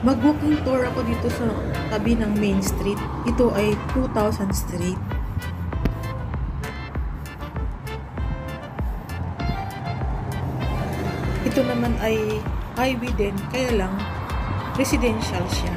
Mag-walking tour ako dito sa tabi ng Main Street. Ito ay 2000 Street. Ito naman ay highway din, kaya lang residential siya.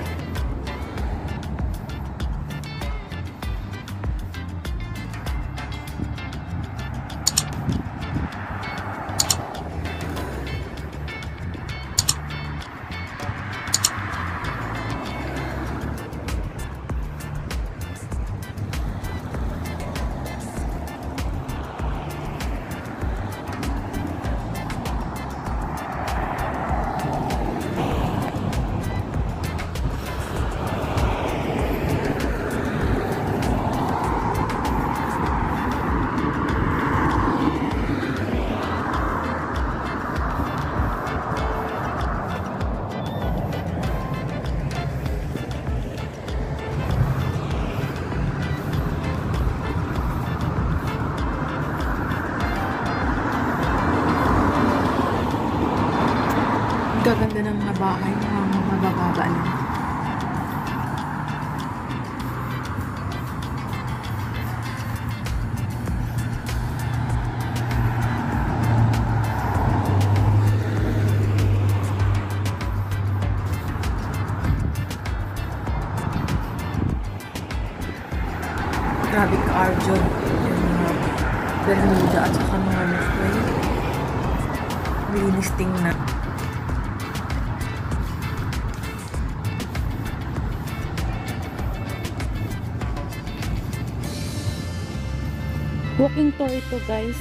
Gaganda ng mga bahay, mga mabababa lang. Grabe ka, Arjo. Yung mga Bermuda at saka mga Nestle. Linis tingnan. Walking tour ito, guys.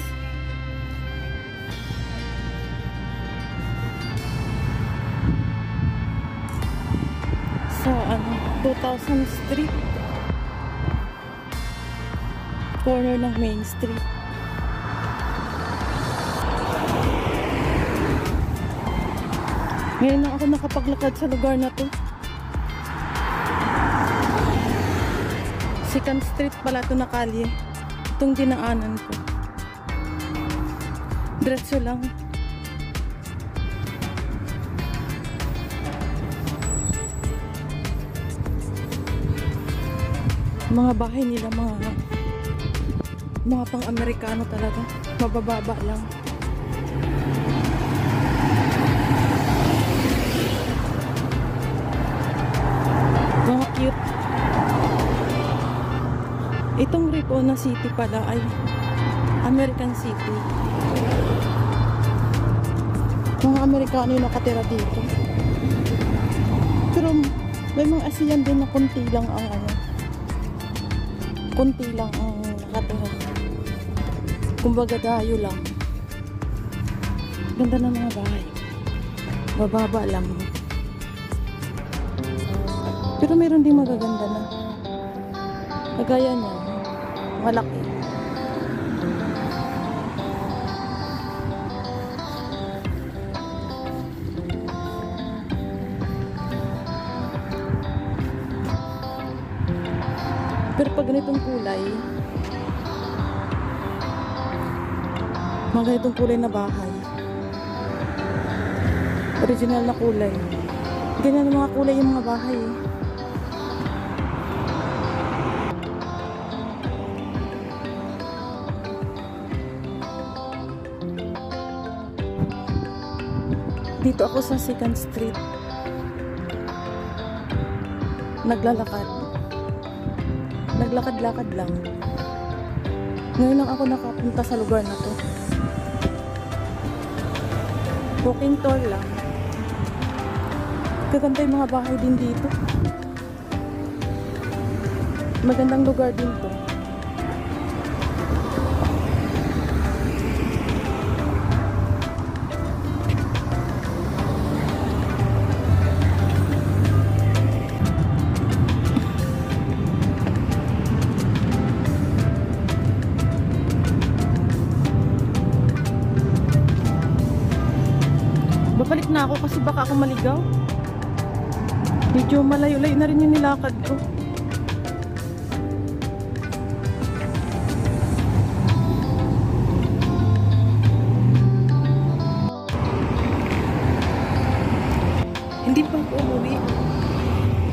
Sa 2000 Street. Corner ng Main Street. Ngayon na ako nakapaglakad sa lugar na to. Second Street pala ito na kalye. Itong dinaanan ko. Diretso lang. Mga bahay nila, mga pang-Amerikano talaga. Mabababa lang. Mga cute. Itong Ripona City pala ay American City. Mga Amerikano yung nakatira dito. Pero may mga ASEAN din na konti lang ang nakatira. Kumbaga dayo lang. Ganda ng mga bahay. Bababa lang. Pero meron din magaganda na. Kagaya niya. Malaki. Pero pag ganitong kulay, mga ganitong kulay na bahay, original na kulay, ganyan ang mga kulay yung mga bahay eh. Dito ako sa 2nd Street. Naglakad-lakad lang. Ngayon lang ako nakapunta sa lugar na to. Walking tour lang. Gaganda yung mga bahay din dito. Magandang lugar din to. Babalik na ako kasi baka ako maligaw. Medyo malayo-layo na rin yung nilakad ko. Hindi pa ako umuwi.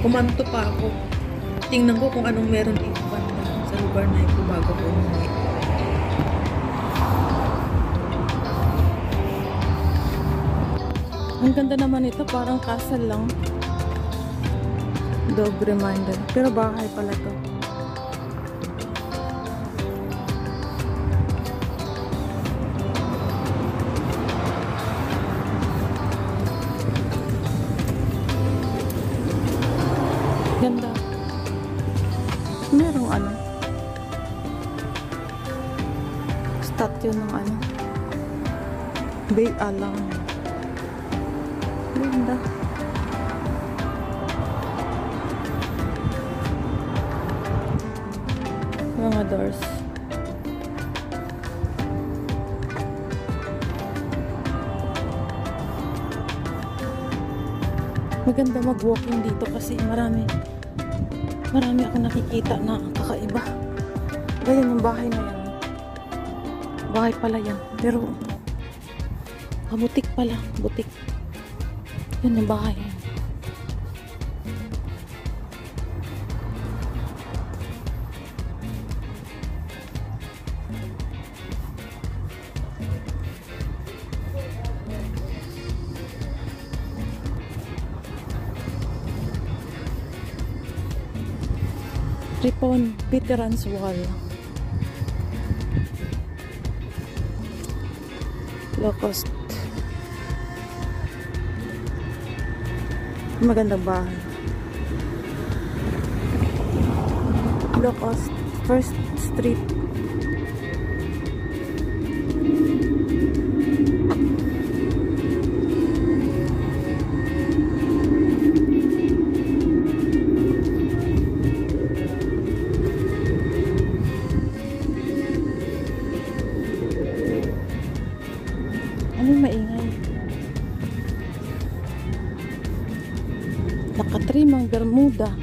Kumanto pa ako. Tingnan ko kung anong meron dito banda sa lugar na ito bago ko umuwi. Ang ganda naman ito, parang castle lang. Dog reminder. Pero bahay pala to. Ganda. Merong ano. Statue ng ano. Bay Alang. Ganda. Mga doors. Maganda mag-walking dito kasi marami ako nakikita na kakaiba. Ganyan yung bahay na yan. Bahay pala yan. Pero butik pala. Butik. Yan yung bahay. Ripon Veterans Wall. Low cost. Magandang bahay. Low cost. First Street. Ano maingay? Nakatrimang Bermuda.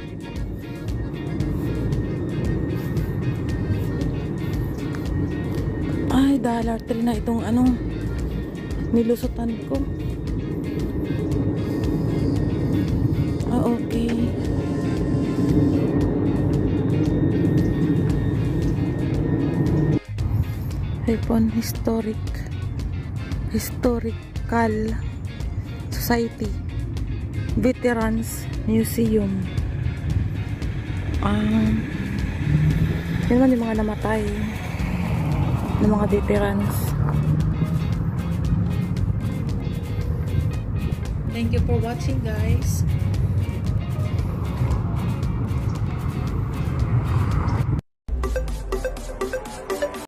Ay, $3 na itong anong nilusutan ko. Ah, okay. Ripon Historical Society Veterans Museum. Yun man yung mga namatay ng mga veterans. Thank you for watching, guys.